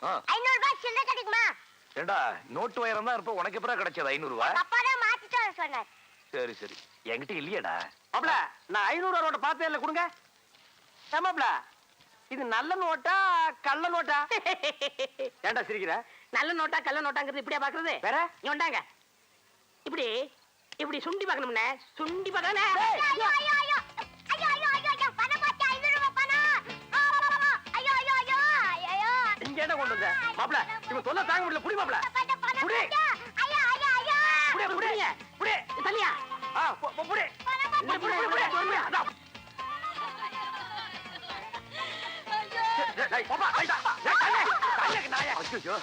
500 ரூபாய் சில்லறை கிடைக்குமா? ஏண்டா நோட்டு வயரம் தான் இருப்ப, உனக்கு எப்பறம் கிடைச்சது 500 ரூபாய்? அப்பா தான் மாத்திட்டு வர சொன்னார். சரி சரி, என்கிட்ட இல்லையடா. மாப்ள நான் 500 ரூபா நோட்டை பார்த்தே இல்ல, கொடுங்க. மாப்ள இது நல்ல நோட்டா கள்ள நோட்டா? ஏண்டா சிரிக்கிற? நல்ல நோட்டா கள்ள நோட்டாங்கிறது இப்படியா பாக்குறது? வேற இந்தாங்க, இப்படி இப்படி சுண்டி பார்க்கணும்னே, சுண்டி பார்க்கணும். ஐயோ ஐயோ ஐயோ ஐயோ ஐயோ ஐயோ பணம் போச்சு, 500 ரூபாய் பணம். ஐயோ ஐயோ ஐயோ ஐயோ இங்க என்ன கொண்டு வந்த? மாப்ள இவன் தொல்லை தாங்க முடியல, புடி மாப்ள. புடி. ஐயோ ஐயோ ஐயோ புடி புடி புடி. தள்ளியா? புடி. புடி புடி புடி. அதான். டேய் பாப்பா, ஐயா. டேய் தள்ளே நாயா. ஐயோ.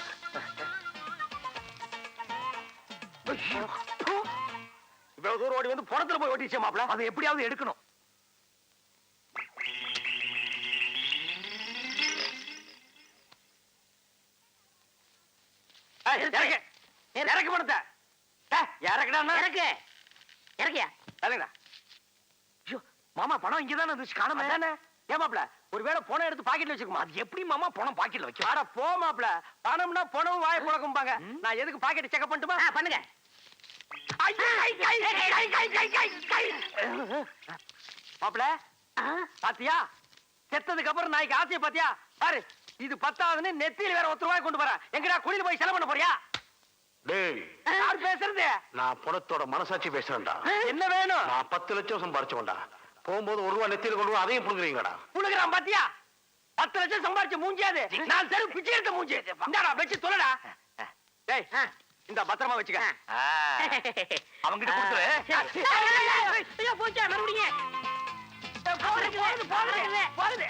இவ்வளவு தூரம் ஓடி வந்து பணத்துல போய் ஓட்டிச்சே மாப்ள. அதை எப்படியாவது எடுக்கணும். இறக்கு பணத்தை. இறக்குடா. இறக்கு இறக்கியா? இறக்குடா. ஐயோ மாமா, பணம் இங்கதானே இருந்துச்சு, காணோமே. ஏன் மாப்ள ஒருவேளை பணம் எடுத்து பாக்கெட்ல வச்சுக்குமா? அது எப்படி மாமா பணம் பாக்கெட்ல வைக்க? அட போ மாப்ள, பணம்னா பணம் வாயை புழக்கும்பாங்க. நான் எதுக்கு பாக்கெட் செக் பண்ணட்டுமா? பண்ணுங்க. மாப்ள பாத்தியா, செத்ததுக்கு அப்புறம் நாய்க்கு ஆசைய பாத்தியா? பாரு, இது 10ஆவதுன்னு நெத்தியில வேற 1 ரூபாய் கொண்டு போறேன். எங்கடா குளியில போய் செலவு பண்ண போறியா? டேய், யார் பேசுறது? நான் பணத்தோட மனசாட்சி பேசுறேன்டா. என்ன வேணும்? நான் 10 லட்சம் சம்பாரிச்சவன்டா. போகும்போது 1 ரூபாய் நெத்தியில கொண்டு போய் அதையும் புடுங்குறீங்கடா. புடுங்குறான் பாத்தியா? 10 லட்சம் சம்பாரிச்ச மூஞ்சியாது. 4 தெரு பிச்சை எடுத்த மூஞ்சி. இந்தாடா வச்சு தொலைடா. டேய் இந்த பத்திரமா வச்சுக்க. அவங்கிட்ட கொடுத்துரு. ஐயோ போச்சா, மறுபடியும் போகுது.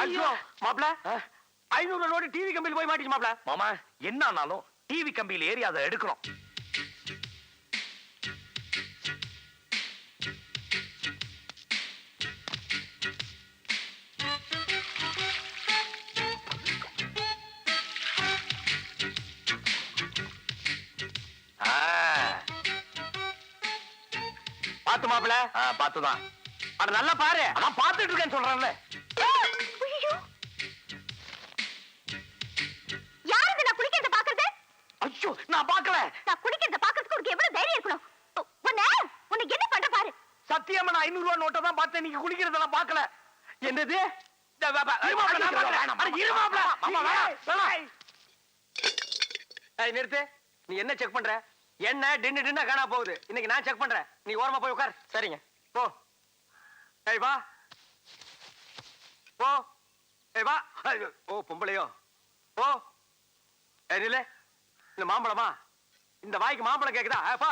ஐயோ மாப்ள, 500 நோட்டு டிவி கம்பியில் போய் மாட்டிச்சு மாப்ள. மாமா, என்ன ஆனாலும் டிவி கம்பியில ஏறி அதை எடுக்கணும். பாத்து மாப்ள. பாத்துதான். அட நல்லா பாரு. நான் பாத்துட்டு இருக்கேன்னு சொல்றேன்ல. யாருக்கு நான் குளிக்கிறத பாக்குறது? ஐயோ நான் பாக்கல. நான் குளிக்கிறத பாக்குறதுக்கு உனக்கு எவ்வளவு தைரியம் இருக்கணும்? உன்னை என்ன பண்ற பாரு. சத்தியமா நான் 500 ரூபாய் நோட்டை தான் பார்த்தேன், நீங்க குளிக்கிறதெல்லாம் பாக்கல. என்னது? நிறுத்து. நீ என்ன செக் பண்ற? என்ன டின்னு டின்னா காணா போகுது. இன்னைக்கு நான் செக் பண்றேன். நீ ஓரமா போய் உட்கார். சரிங்க போ. ஏய் வா போ. ஏய் வா. ஓ பொம்பளையோ? போ. ஏய் நில்ல. இந்த மாம்பழமா? இந்த வாய்க்கு மாம்பழம் கேக்குதா? போ.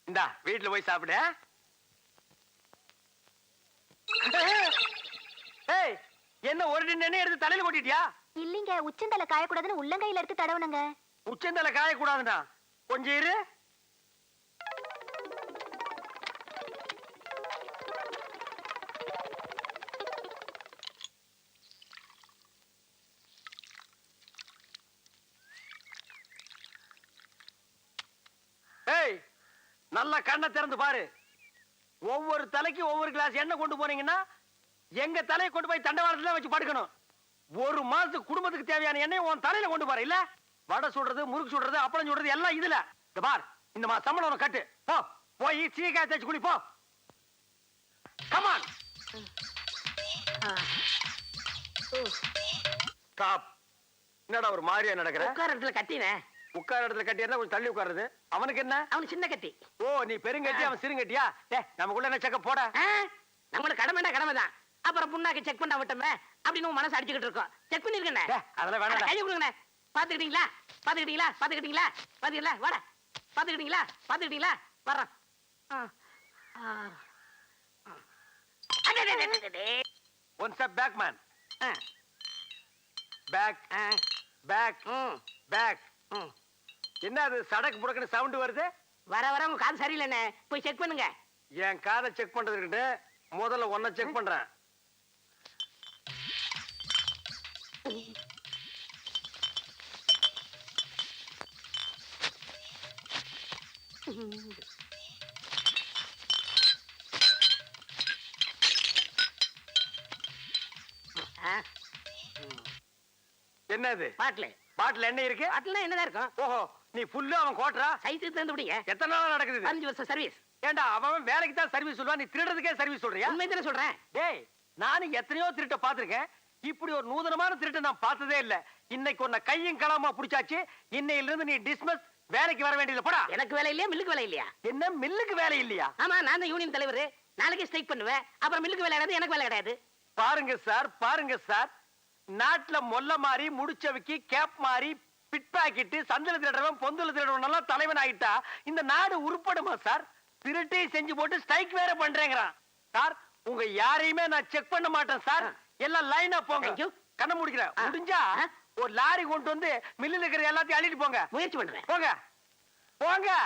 இந்தா வீட்டுல போய் சாப்பிடு. ஏய் என்ன ஒரு டின்னு எடுத்து தலையில கொட்டிட்டியா? இல்லீங்க, உச்சந்தலை காயக்கூடாதுன்னு உள்ளங்கையில எடுத்து தடவுனங்க. உச்சந்தலை காயக்கூடாதுன்னா கொஞ்சம் இரு. ஏய் நல்லா கண்ணை திறந்து பாரு. ஒவ்வொரு தலைக்கு ஒவ்வொரு கிளாஸ் எண்ணெய் கொண்டு போனீங்கன்னா எங்க தலையை கொண்டு போய் தண்டவாளத்துல வச்சு படுக்கணும். 1 மாசத்துக்கு குடும்பத்துக்கு தேவையான எண்ணெய் உன் தலையில கொண்டு போற. இல்ல வடை சுடுறது, முறுக்கு சுடுறது, அப்பளம் சுடுறது எல்லாம் இதுல. இந்த பார், இந்த மா சம்பளம் உனக்கு கட்டு. போ போய் சீக்காய் தேய்ச்சி குளி. போ. கமான். ஸ்டாப். என்னடா ஒரு மாதிரியா நடக்கிற? உட்கார இடத்துல கட்டினே. உட்கார இடத்துல கட்டியா கொஞ்சம் தள்ளி உட்காருது. அவனுக்கு என்ன? அவனு சின்ன கட்டி. ஓ நீ பெருங்கட்டி, அவன் சிறுங்கட்டியா? நமக்குள்ள என்ன செக்க போட? நம்மளுக்கு கடமைனா கடமைதான். அப்புறம் புண்ணாக்கு செக் பண்ண விட்டோமே அப்படின்னு மனசு அடிச்சுக்கிட்டு இருக்கோம். செக் பண்ணிருக்கேன். அதெல்லாம் வேணாம். கையை கொடுங்கண்ணே. பாத்துக்கிட்டீங்களா? பாத்துக்கிட்டீங்களா? பாத்துக்கிட்டீங்களா? பாத்தீங்களா? வாடா. பாத்துக்கிட்டீங்களா? பாத்துக்கிட்டீங்களா? வர்றேன். One step back man. Back back back. என்ன அது சடக்கு புடக்குன்னு சவுண்ட் வருது? வர வர உங்க காது சரியில்லைண்ணே, போய் செக் பண்ணுங்க. என் காதை செக் பண்றதுக்கிட்ட முதல்ல ஒன்ன செக் பண்றேன். என்னது பாட்டில் பாட்டில் என்ன இருக்கு பாட்டில் என்னதான் இருக்கும்? ஓஹோ நீ ஃபுல்லா அவன் கோட்டரா சைஸ் தந்து விடுங்க. எத்தனை நாளா நடக்குது இது? 5 வருஷம் சர்வீஸ். ஏண்டா அவன் வேலைக்கு தான் சர்வீஸ் சொல்லுவான், நீ திருடுறதுக்கே சர்வீஸ் சொல்றியா? உண்மை தானே சொல்றேன். டேய் நானும் எத்தனையோ திருட்ட பாத்திருக்கேன், இப்படி ஒரு நூதனமான திருட்ட நான் பார்த்ததே இல்ல. இன்னைக்கு உன்னை கையும் களமா புடிச்சாச்சு. இன்னையில இருந்து நீ டிஸ்மிஸ், வேலைக்கு வர வேண்டியது போடா. எனக்கு வேலை இல்லையா, மில்லுக்கு வேலை இல்லையா? என்ன மில்லுக்கு வேலை இல்லையா? ஆமா, நான் தான் யூனியன் தலைவர். நாளைக்கு ஸ்ட்ரைக் பண்ணுவேன். அப்புறம் மில்லுக்கு வேலை கிடையாது, எனக்கு வேலை கிடையாது. பாருங்க சார், பாருங்க சார், நாட்டுல மொல்ல மாறி முடிச்சவைக்கு கேப் மாறி பிட் பாக்கெட் சந்தல திருடுறவன் பொந்துல திருடுறவன் எல்லாம் தலைவன் ஆயிட்டா இந்த நாடு உருப்படுமா சார்? திருட்டை செஞ்சு போட்டு ஸ்ட்ரைக் வேற பண்றேங்கிறான் சார். உங்க யாரையுமே நான் செக் பண்ண மாட்டேன் சார். எல்லாம் லைனா போங்க. Thank you. கண்ண முடிக்கிறேன். முடிஞ்சா ஒரு லாரி கொண்டு வந்து மில்லுல இருக்கிற எல்லாத்தையும் அள்ளிட்டு போங்க. முயற்சி பண்றேன். போங்க போங்க.